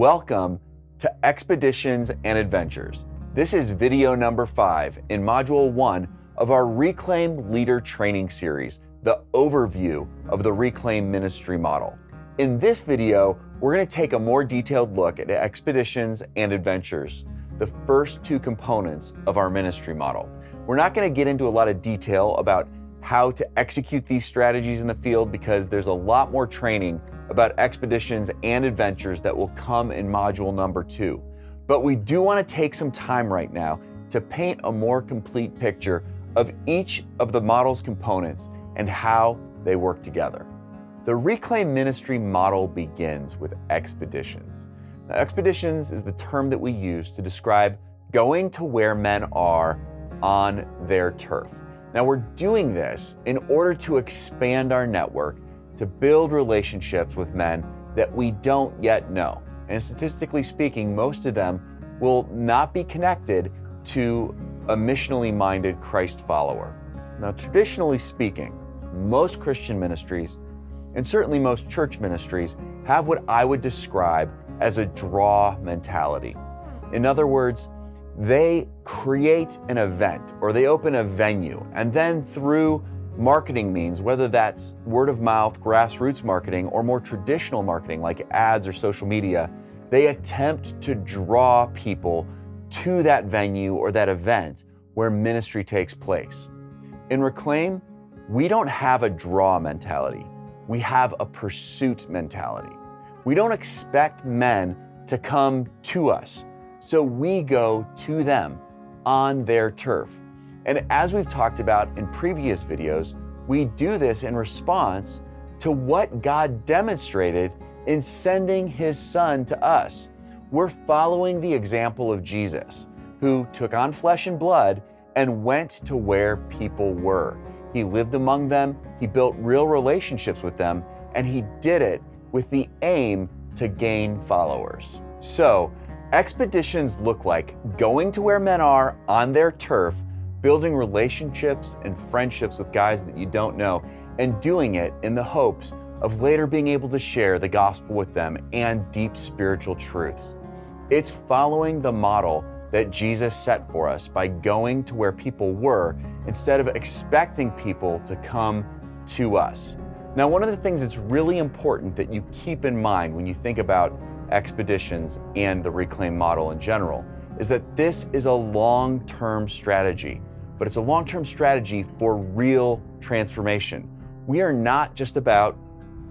Welcome to Expeditions and Adventures. This is video number 5 in Module 1 of our Reclaim Leader Training Series, the overview of the Reclaim Ministry Model. In this video, we're going to take a more detailed look at Expeditions and Adventures, the first two components of our ministry model. We're not going to get into a lot of detail about how to execute these strategies in the field because there's a lot more training about expeditions and adventures that will come in module number 2. But we do want to take some time right now to paint a more complete picture of each of the model's components and how they work together. The Reclaim Ministry model begins with expeditions. Now, expeditions is the term that we use to describe going to where men are on their turf. Now, we're doing this in order to expand our network, to build relationships with men that we don't yet know. And statistically speaking, most of them will not be connected to a missionally minded Christ follower. Now, traditionally speaking, most Christian ministries, and certainly most church ministries, have what I would describe as a draw mentality. In other words, they create an event or they open a venue, and then through marketing means, whether that's word of mouth, grassroots marketing, or more traditional marketing like ads or social media, they attempt to draw people to that venue or that event where ministry takes place. In Reclaim, we don't have a draw mentality. We have a pursuit mentality. We don't expect men to come to us, so we go to them on their turf. And as we've talked about in previous videos, we do this in response to what God demonstrated in sending His Son to us. We're following the example of Jesus, who took on flesh and blood and went to where people were. He lived among them, He built real relationships with them, and He did it with the aim to gain followers. So, expeditions look like going to where men are on their turf, building relationships and friendships with guys that you don't know, and doing it in the hopes of later being able to share the gospel with them and deep spiritual truths. It's following the model that Jesus set for us by going to where people were instead of expecting people to come to us. Now, one of the things that's really important that you keep in mind when you think about expeditions and the Reclaim model in general is that this is a long-term strategy, but it's a long-term strategy for real transformation. We are not just about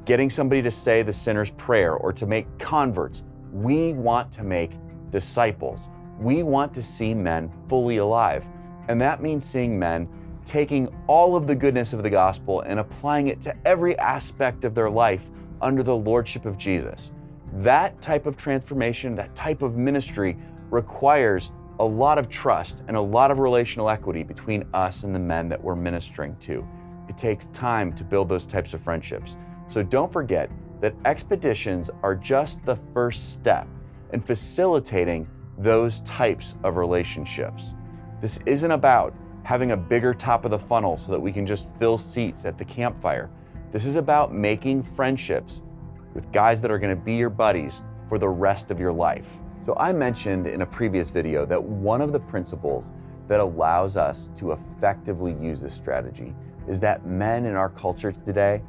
getting somebody to say the sinner's prayer or to make converts. We want to make disciples. We want to see men fully alive. And that means seeing men taking all of the goodness of the gospel and applying it to every aspect of their life under the lordship of Jesus. That type of transformation, that type of ministry requires a lot of trust and a lot of relational equity between us and the men that we're ministering to. It takes time to build those types of friendships. So don't forget that expeditions are just the first step in facilitating those types of relationships. This isn't about having a bigger top of the funnel so that we can just fill seats at the campfire. This is about making friendships with guys that are going to be your buddies for the rest of your life. So I mentioned in a previous video that one of the principles that allows us to effectively use this strategy is that men in our culture today,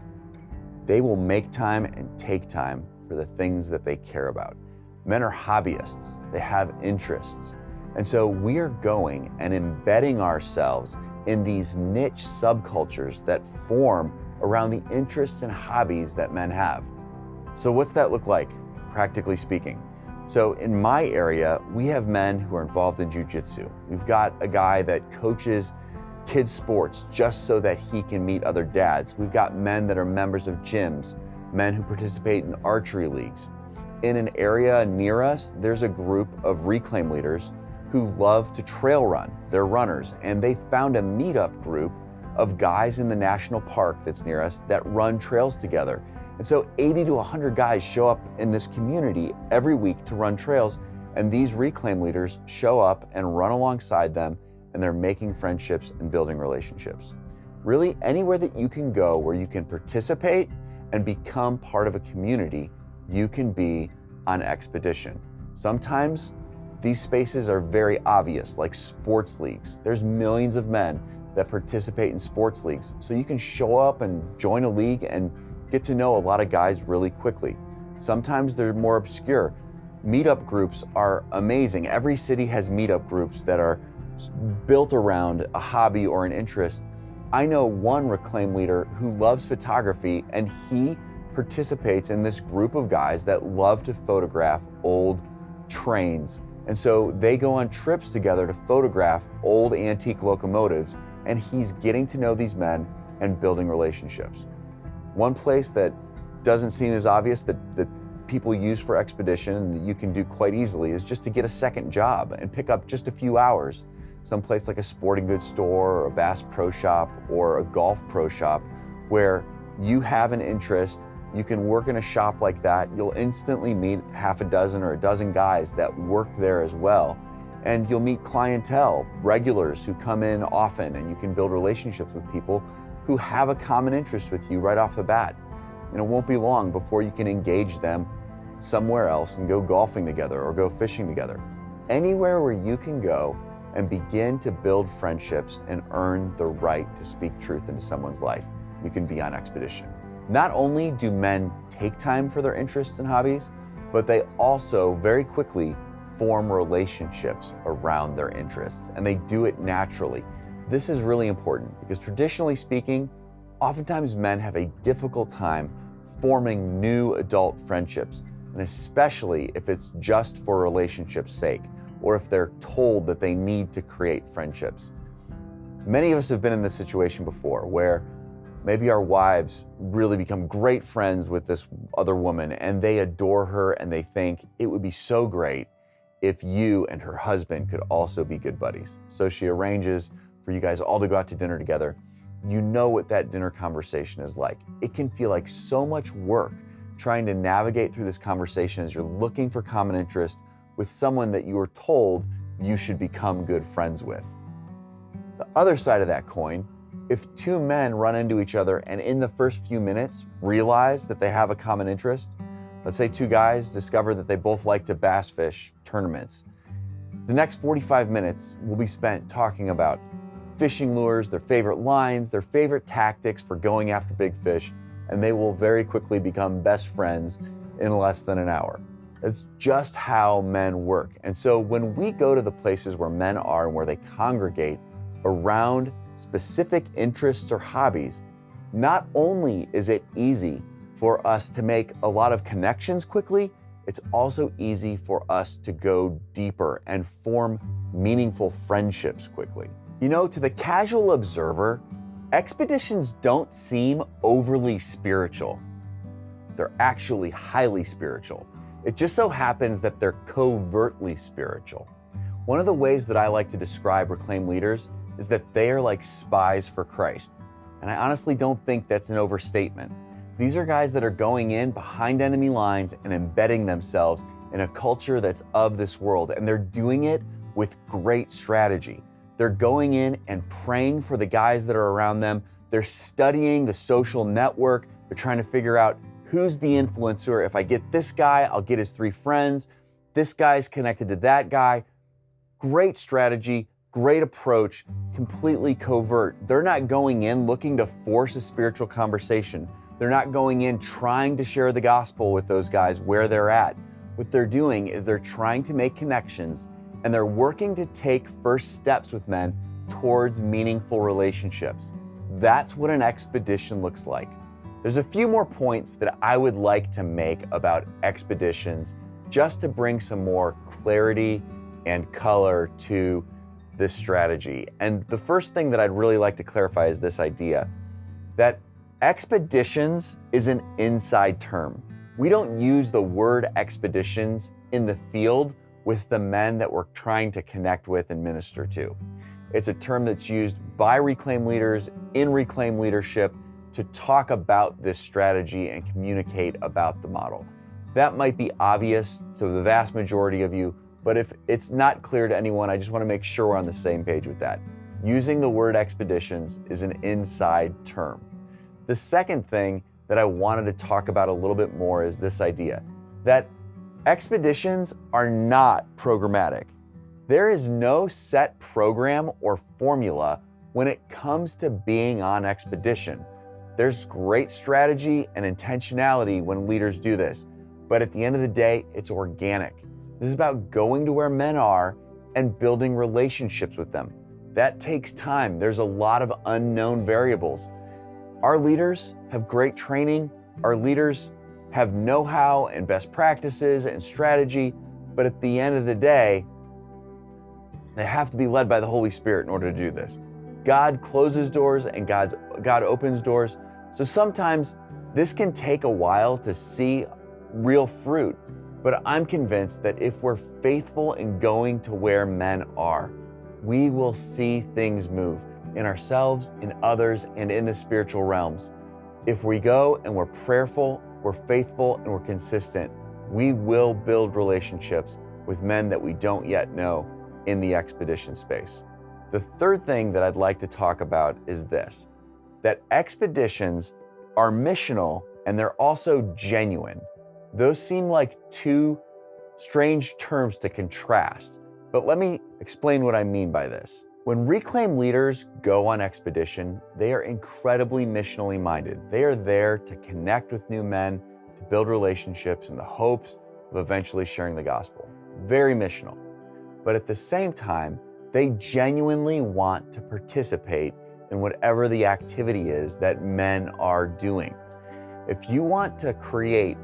they will make time and take time for the things that they care about. Men are hobbyists, they have interests. And so we are going and embedding ourselves in these niche subcultures that form around the interests and hobbies that men have. So what's that look like, practically speaking? So in my area, we have men who are involved in jiu-jitsu. We've got a guy that coaches kids sports just so that he can meet other dads. We've got men that are members of gyms, men who participate in archery leagues. In an area near us, there's a group of Reclaim leaders who love to trail run. They're runners, and they found a meetup group of guys in the national park that's near us that run trails together. And so 80 to 100 guys show up in this community every week to run trails, and these Reclaim leaders show up and run alongside them, and they're making friendships and building relationships. Really, anywhere that you can go where you can participate and become part of a community, you can be on expedition. Sometimes these spaces are very obvious, like sports leagues. There's millions of men that participate in sports leagues, so you can show up and join a league and get to know a lot of guys really quickly. Sometimes they're more obscure. Meetup groups are amazing. Every city has meetup groups that are built around a hobby or an interest. I know one Reclaim leader who loves photography, and he participates in this group of guys that love to photograph old trains. And so they go on trips together to photograph old antique locomotives, and he's getting to know these men and building relationships. One place that doesn't seem as obvious that people use for expedition and that you can do quite easily is just to get a second job and pick up just a few hours. Someplace like a sporting goods store or a Bass Pro Shop or a golf pro shop where you have an interest, you can work in a shop like that, you'll instantly meet half a dozen or a dozen guys that work there as well. And you'll meet clientele, regulars who come in often, and you can build relationships with people who have a common interest with you right off the bat. And it won't be long before you can engage them somewhere else and go golfing together or go fishing together. Anywhere where you can go and begin to build friendships and earn the right to speak truth into someone's life, you can be on expedition. Not only do men take time for their interests and hobbies, but they also very quickly form relationships around their interests, and they do it naturally. This is really important because traditionally speaking, oftentimes men have a difficult time forming new adult friendships, and especially if it's just for relationship's sake, or if they're told that they need to create friendships. Many of us have been in this situation before where maybe our wives really become great friends with this other woman and they adore her and they think it would be so great if you and her husband could also be good buddies. So she arranges for you guys all to go out to dinner together. You know what that dinner conversation is like. It can feel like so much work trying to navigate through this conversation as you're looking for common interest with someone that you were told you should become good friends with. The other side of that coin, if two men run into each other and in the first few minutes realize that they have a common interest, let's say two guys discover that they both like to bass fish tournaments. The next 45 minutes will be spent talking about fishing lures, their favorite lines, their favorite tactics for going after big fish, and they will very quickly become best friends in less than an hour. It's just how men work. And so when we go to the places where men are and where they congregate around specific interests or hobbies, not only is it easy for us to make a lot of connections quickly, it's also easy for us to go deeper and form meaningful friendships quickly. You know, to the casual observer, expeditions don't seem overly spiritual. They're actually highly spiritual. It just so happens that they're covertly spiritual. One of the ways that I like to describe Reclaim leaders is that they are like spies for Christ. And I honestly don't think that's an overstatement. These are guys that are going in behind enemy lines and embedding themselves in a culture that's of this world. And they're doing it with great strategy. They're going in and praying for the guys that are around them. They're studying the social network. They're trying to figure out who's the influencer. If I get this guy, I'll get his 3 friends. This guy's connected to that guy. Great strategy, great approach, completely covert. They're not going in looking to force a spiritual conversation. They're not going in trying to share the gospel with those guys where they're at. What they're doing is they're trying to make connections, and they're working to take first steps with men towards meaningful relationships. That's what an expedition looks like. There's a few more points that I would like to make about expeditions just to bring some more clarity and color to this strategy. And the first thing that I'd really like to clarify is this idea that expeditions is an inside term. We don't use the word expeditions in the field with the men that we're trying to connect with and minister to. It's a term that's used by Reclaim leaders in Reclaim leadership to talk about this strategy and communicate about the model. That might be obvious to the vast majority of you, but if it's not clear to anyone, I just want to make sure we're on the same page with that. Using the word expeditions is an inside term. The second thing that I wanted to talk about a little bit more is this idea that Expeditions are not programmatic. There is no set program or formula when it comes to being on expedition. There's great strategy and intentionality when leaders do this, but at the end of the day, it's organic. This is about going to where men are and building relationships with them. That takes time. There's a lot of unknown variables. Our leaders have great training. Our leaders have know-how and best practices and strategy, but at the end of the day, they have to be led by the Holy Spirit in order to do this. God closes doors and God opens doors. So sometimes this can take a while to see real fruit, but I'm convinced that if we're faithful in going to where men are, we will see things move in ourselves, in others, and in the spiritual realms. If we go and we're prayerful, we're faithful, and we're consistent, we will build relationships with men that we don't yet know in the expedition space. The third thing that I'd like to talk about is this, that expeditions are missional and they're also genuine. Those seem like two strange terms to contrast, but let me explain what I mean by this. When Reclaim leaders go on expedition, they are incredibly missionally minded. They are there to connect with new men, to build relationships in the hopes of eventually sharing the gospel. Very missional. But at the same time, they genuinely want to participate in whatever the activity is that men are doing. If you want to create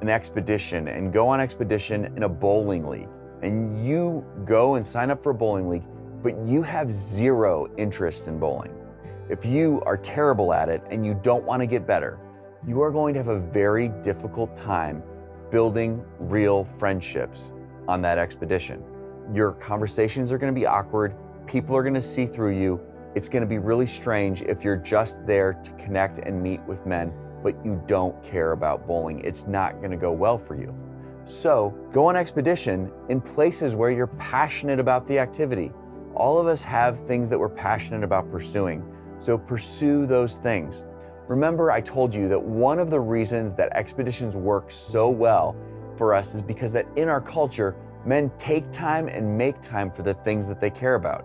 an expedition and go on expedition in a bowling league, and you go and sign up for a bowling league, but you have zero interest in bowling, if you are terrible at it and you don't want to get better, you are going to have a very difficult time building real friendships on that expedition. Your conversations are going to be awkward. People are going to see through you. It's going to be really strange if you're just there to connect and meet with men, but you don't care about bowling. It's not going to go well for you. So go on expedition in places where you're passionate about the activity. All of us have things that we're passionate about pursuing, so pursue those things. Remember, I told you that one of the reasons that expeditions work so well for us is because that in our culture, men take time and make time for the things that they care about.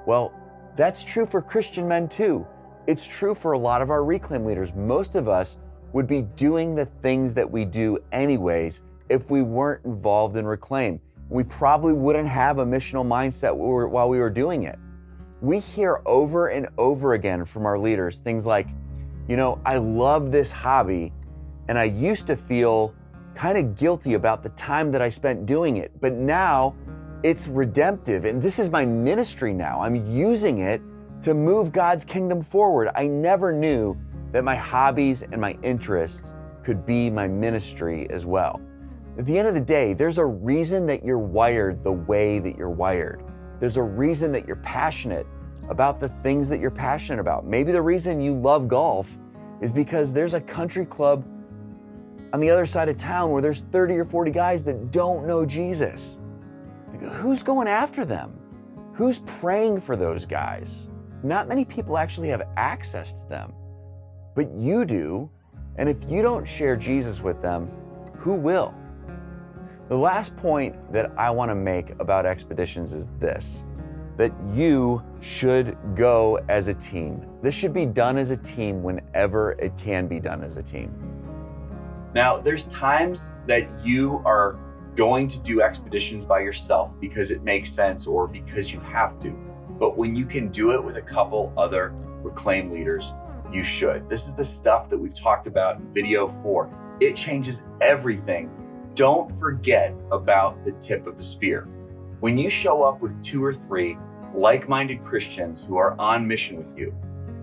Well, that's true for Christian men too. It's true for a lot of our Reclaim leaders. Most of us would be doing the things that we do anyways if we weren't involved in Reclaim. We probably wouldn't have a missional mindset while we were doing it. We hear over and over again from our leaders things like, I love this hobby and I used to feel kind of guilty about the time that I spent doing it, but now it's redemptive and this is my ministry now. I'm using it to move God's kingdom forward. I never knew that my hobbies and my interests could be my ministry as well. At the end of the day, there's a reason that you're wired the way that you're wired. There's a reason that you're passionate about the things that you're passionate about. Maybe the reason you love golf is because there's a country club on the other side of town where there's 30 or 40 guys that don't know Jesus. Who's going after them? Who's praying for those guys? Not many people actually have access to them, but you do. And if you don't share Jesus with them, who will? The last point that I want to make about expeditions is this, that you should go as a team. This should be done as a team whenever it can be done as a team. Now, there's times that you are going to do expeditions by yourself because it makes sense or because you have to. But when you can do it with a couple other Reclaim leaders, you should. This is the stuff that we've talked about in video 4. It changes everything. Don't forget about the tip of the spear. When you show up with 2 or 3 like-minded Christians who are on mission with you,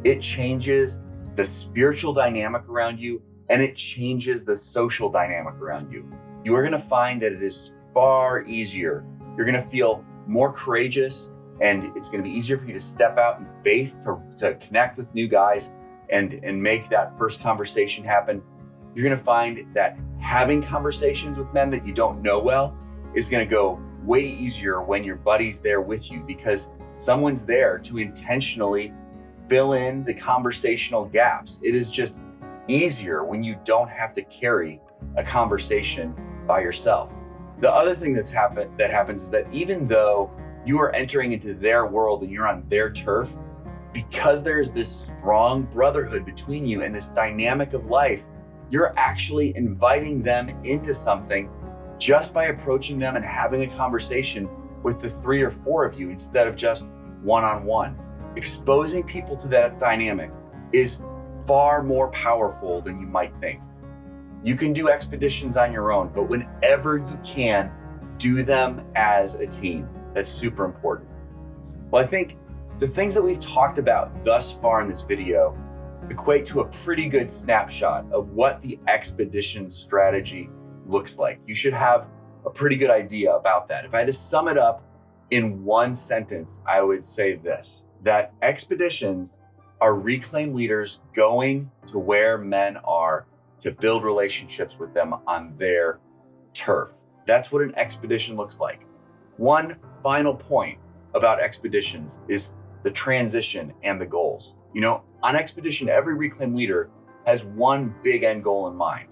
it changes the spiritual dynamic around you and it changes the social dynamic around you. You are going to find that it is far easier. You're going to feel more courageous and it's going to be easier for you to step out in faith to connect with new guys and make that first conversation happen. You're going to find that having conversations with men that you don't know well is going to go way easier when your buddy's there with you because someone's there to intentionally fill in the conversational gaps. It is just easier when you don't have to carry a conversation by yourself. The other thing that happens is that even though you are entering into their world and you're on their turf, because there's this strong brotherhood between you and this dynamic of life, you're actually inviting them into something just by approaching them and having a conversation with the 3 or 4 of you instead of just one-on-one. Exposing people to that dynamic is far more powerful than you might think. You can do expeditions on your own, but whenever you can, do them as a team. That's super important. Well, I think the things that we've talked about thus far in this video equate to a pretty good snapshot of what the expedition strategy looks like. You should have a pretty good idea about that. If I had to sum it up in one sentence, I would say this, that expeditions are reclaimed leaders going to where men are to build relationships with them on their turf. That's what an expedition looks like. One final point about expeditions is the transition and the goals. On expedition, every reclaimed leader has one big end goal in mind,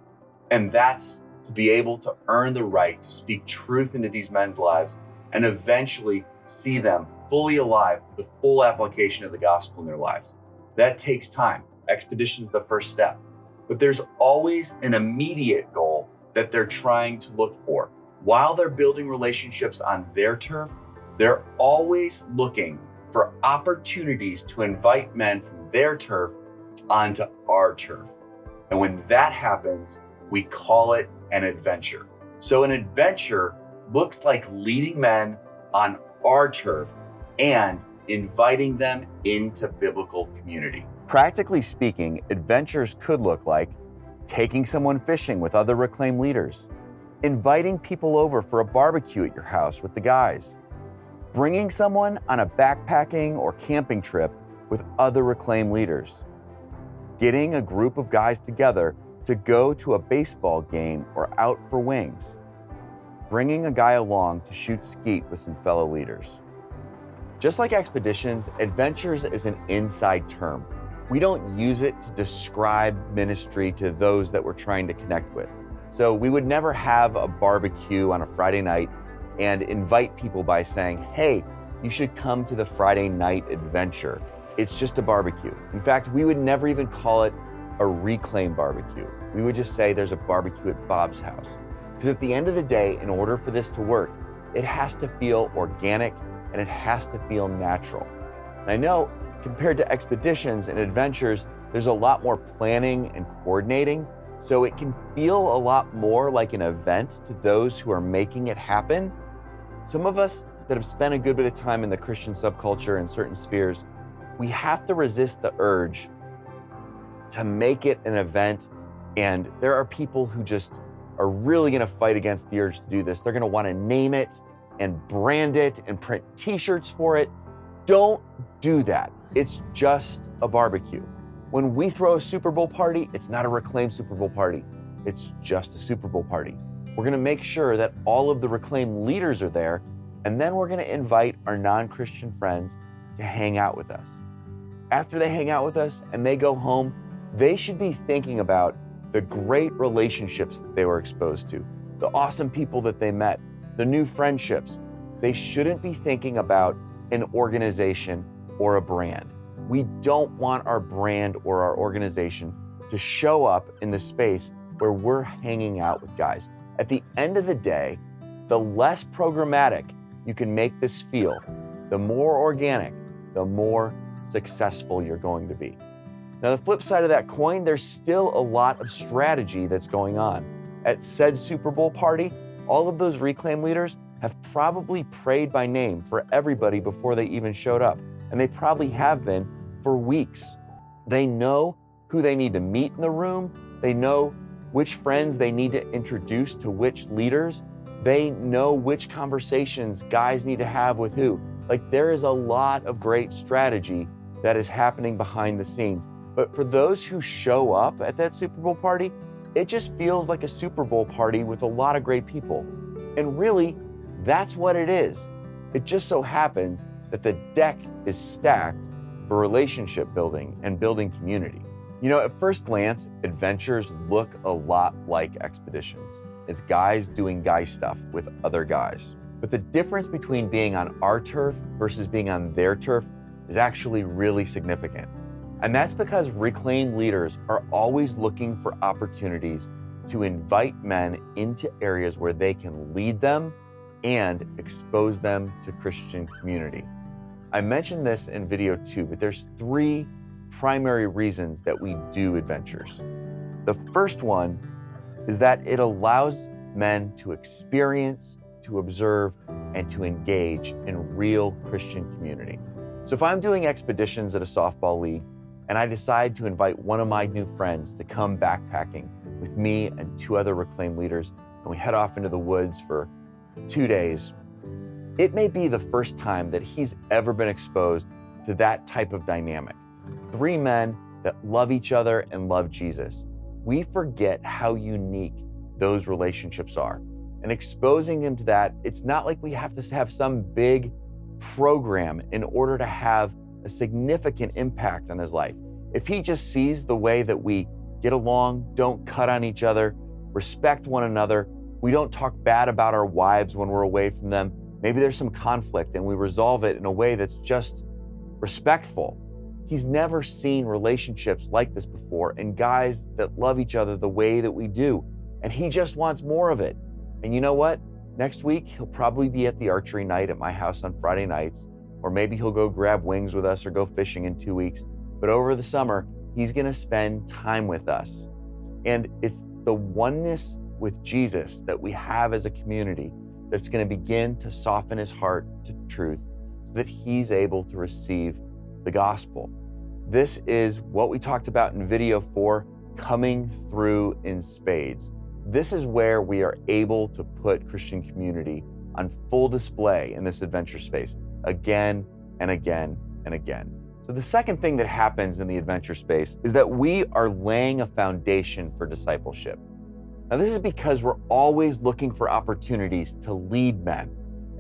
and that's to be able to earn the right to speak truth into these men's lives and eventually see them fully alive to the full application of the gospel in their lives. That takes time. Expedition is the first step. But there's always an immediate goal that they're trying to look for. While they're building relationships on their turf, they're always looking for opportunities to invite men from their turf onto our turf. And when that happens, we call it an adventure. So an adventure looks like leading men on our turf and inviting them into biblical community. Practically speaking, adventures could look like taking someone fishing with other reclaimed leaders, inviting people over for a barbecue at your house with the guys, bringing someone on a backpacking or camping trip with other reclaimed leaders, getting a group of guys together to go to a baseball game or out for wings, bringing a guy along to shoot skeet with some fellow leaders. Just like expeditions, adventures is an inside term. We don't use it to describe ministry to those that we're trying to connect with. So we would never have a barbecue on a Friday night and invite people by saying, hey, you should come to the Friday night adventure. It's just a barbecue. In fact, we would never even call it a reclaim barbecue. We would just say there's a barbecue at Bob's house. Because at the end of the day, in order for this to work, it has to feel organic and it has to feel natural. And I know compared to expeditions and adventures, there's a lot more planning and coordinating. So it can feel a lot more like an event to those who are making it happen. Some of us that have spent a good bit of time in the Christian subculture in certain spheres, we have to resist the urge to make it an event. And there are people who just are really gonna fight against the urge to do this. They're gonna wanna name it and brand it and print t-shirts for it. Don't do that. It's just a barbecue. When we throw a Super Bowl party, it's not a reclaimed Super Bowl party. It's just a Super Bowl party. We're gonna make sure that all of the reclaimed leaders are there, and then we're gonna invite our non-Christian friends to hang out with us. After they hang out with us and they go home, they should be thinking about the great relationships that they were exposed to, the awesome people that they met, the new friendships. They shouldn't be thinking about an organization or a brand. We don't want our brand or our organization to show up in the space where we're hanging out with guys. At the end of the day, the less programmatic you can make this feel, the more organic, the more successful you're going to be. Now, the flip side of that coin, there's still a lot of strategy that's going on. At said Super Bowl party, all of those reclaim leaders have probably prayed by name for everybody before they even showed up. And they probably have been for weeks. They know who they need to meet in the room. They know which friends they need to introduce to which leaders. They know which conversations guys need to have with who. Like, there is a lot of great strategy that is happening behind the scenes. But for those who show up at that Super Bowl party, it just feels like a Super Bowl party with a lot of great people. And really, that's what it is. It just so happens that the deck is stacked for relationship building and building community. At first glance, adventures look a lot like expeditions. It's guys doing guy stuff with other guys. But the difference between being on our turf versus being on their turf is actually really significant. And that's because reclaimed leaders are always looking for opportunities to invite men into areas where they can lead them and expose them to Christian community. I mentioned this in video 2, but there's 3 primary reasons that we do adventures. The first one is that it allows men to experience, to observe, and to engage in real Christian community. So if I'm doing expeditions at a softball league and I decide to invite one of my new friends to come backpacking with me and 2 other reclaimed leaders, and we head off into the woods for 2 days, it may be the first time that he's ever been exposed to that type of dynamic. 3 men that love each other and love Jesus. We forget how unique those relationships are. And exposing him to that, it's not like we have to have some big program in order to have a significant impact on his life. If he just sees the way that we get along, don't cut on each other, respect one another, we don't talk bad about our wives when we're away from them, maybe there's some conflict and we resolve it in a way that's just respectful. He's never seen relationships like this before and guys that love each other the way that we do. And he just wants more of it. And you know what? Next week, he'll probably be at the archery night at my house on Friday nights, or maybe he'll go grab wings with us or go fishing in 2 weeks. But over the summer, he's gonna spend time with us. And it's the oneness with Jesus that we have as a community that's gonna begin to soften his heart to truth so that he's able to receive the gospel. This is what we talked about in video 4, coming through in spades. This is where we are able to put Christian community on full display in this adventure space again and again and again. So the second thing that happens in the adventure space is that we are laying a foundation for discipleship. Now this is because we're always looking for opportunities to lead men.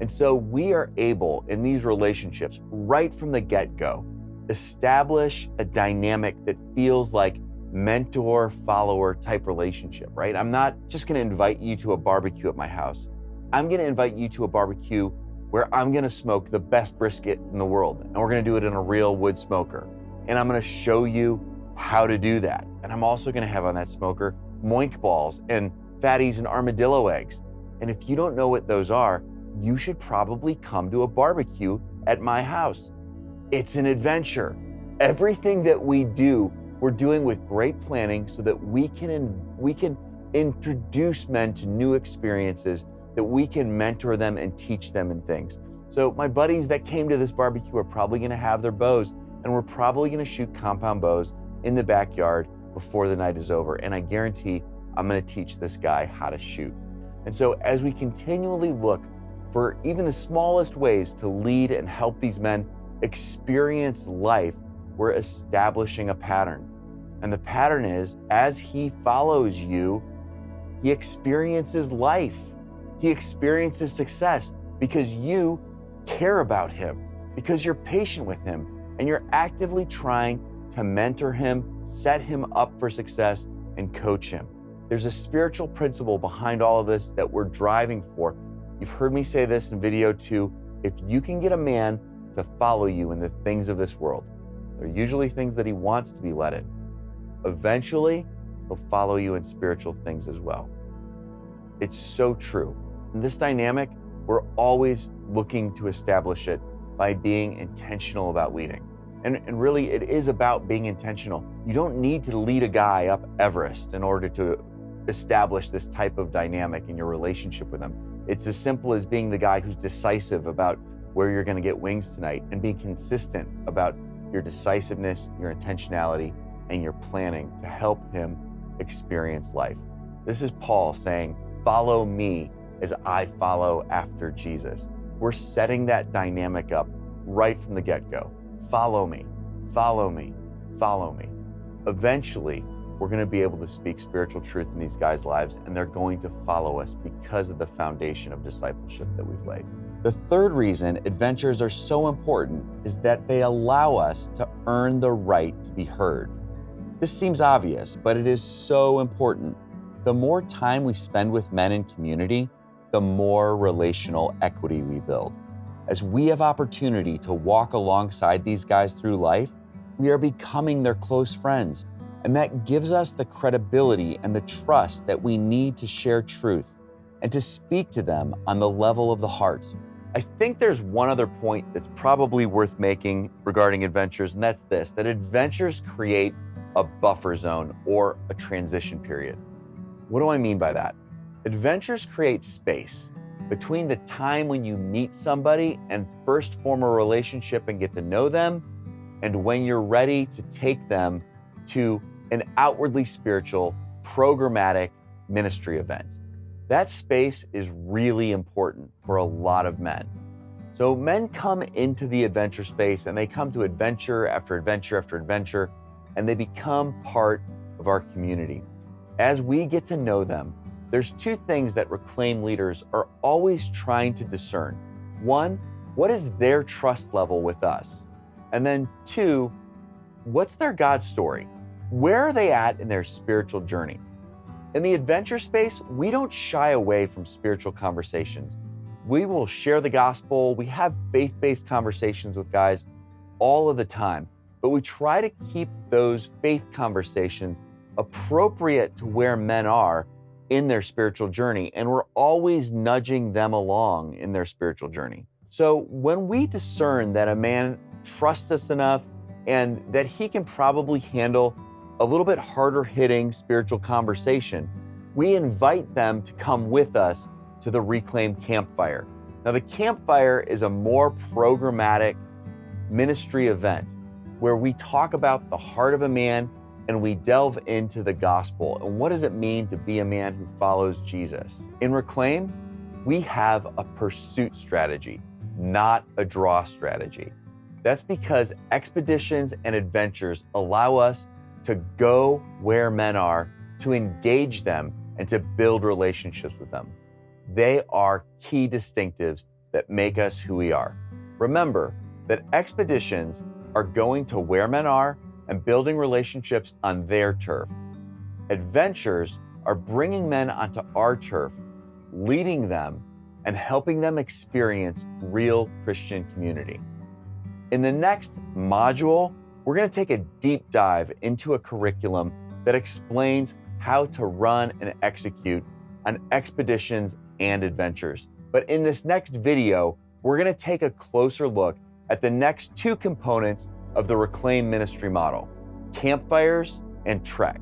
And so we are able in these relationships right from the get-go establish a dynamic that feels like mentor-follower type relationship, right? I'm not just gonna invite you to a barbecue at my house. I'm gonna invite you to a barbecue where I'm gonna smoke the best brisket in the world. And we're gonna do it in a real wood smoker. And I'm gonna show you how to do that. And I'm also gonna have on that smoker moink balls and fatties and armadillo eggs. And if you don't know what those are, you should probably come to a barbecue at my house. It's an adventure. Everything that we do, we're doing with great planning so that we can introduce men to new experiences, that we can mentor them and teach them in things. So my buddies that came to this barbecue are probably gonna have their bows, and we're probably gonna shoot compound bows in the backyard before the night is over. And I guarantee I'm gonna teach this guy how to shoot. And so as we continually look for even the smallest ways to lead and help these men experience life, we're establishing a pattern. And the pattern is, as he follows you, he experiences life. He experiences success because you care about him, because you're patient with him, and you're actively trying to mentor him, set him up for success, and coach him. There's a spiritual principle behind all of this that we're driving for. You've heard me say this in video 2. If you can get a man to follow you in the things of this world, they're usually things that he wants to be led in. Eventually, he'll follow you in spiritual things as well. It's so true. In this dynamic, we're always looking to establish it by being intentional about leading. And really, it is about being intentional. You don't need to lead a guy up Everest in order to establish this type of dynamic in your relationship with him. It's as simple as being the guy who's decisive about where you're gonna get wings tonight and being consistent about your decisiveness, your intentionality, and your planning to help him experience life. This is Paul saying, follow me as I follow after Jesus. We're setting that dynamic up right from the get-go. Follow me, follow me, follow me. Eventually, we're gonna be able to speak spiritual truth in these guys' lives, and they're going to follow us because of the foundation of discipleship that we've laid. The third reason adventures are so important is that they allow us to earn the right to be heard. This seems obvious, but it is so important. The more time we spend with men in community, the more relational equity we build. As we have opportunity to walk alongside these guys through life, we are becoming their close friends, and that gives us the credibility and the trust that we need to share truth and to speak to them on the level of the heart. I think there's one other point that's probably worth making regarding adventures, and that's this, that adventures create a buffer zone or a transition period. What do I mean by that? Adventures create space between the time when you meet somebody and first form a relationship and get to know them, and when you're ready to take them to an outwardly spiritual, programmatic ministry event. That space is really important for a lot of men. So men come into the adventure space and they come to adventure after adventure after adventure, and they become part of our community. As we get to know them, there's two things that Reclaim leaders are always trying to discern. One, what is their trust level with us? And then two, what's their God story? Where are they at in their spiritual journey? In the adventure space, we don't shy away from spiritual conversations. We will share the gospel. We have faith-based conversations with guys all of the time, but we try to keep those faith conversations appropriate to where men are in their spiritual journey, and we're always nudging them along in their spiritual journey. So when we discern that a man trusts us enough and that he can probably handle a little bit harder hitting spiritual conversation, we invite them to come with us to the Reclaim Campfire. Now, the Campfire is a more programmatic ministry event where we talk about the heart of a man and we delve into the gospel and what does it mean to be a man who follows Jesus. In Reclaim, we have a pursuit strategy, not a draw strategy. That's because expeditions and adventures allow us to go where men are, to engage them, and to build relationships with them. They are key distinctives that make us who we are. Remember that expeditions are going to where men are and building relationships on their turf. Adventures are bringing men onto our turf, leading them, and helping them experience real Christian community. In the next module, we're going to take a deep dive into a curriculum that explains how to run and execute on expeditions and adventures. But in this next video, we're going to take a closer look at the next two components of the Reclaim ministry model, campfires and trek.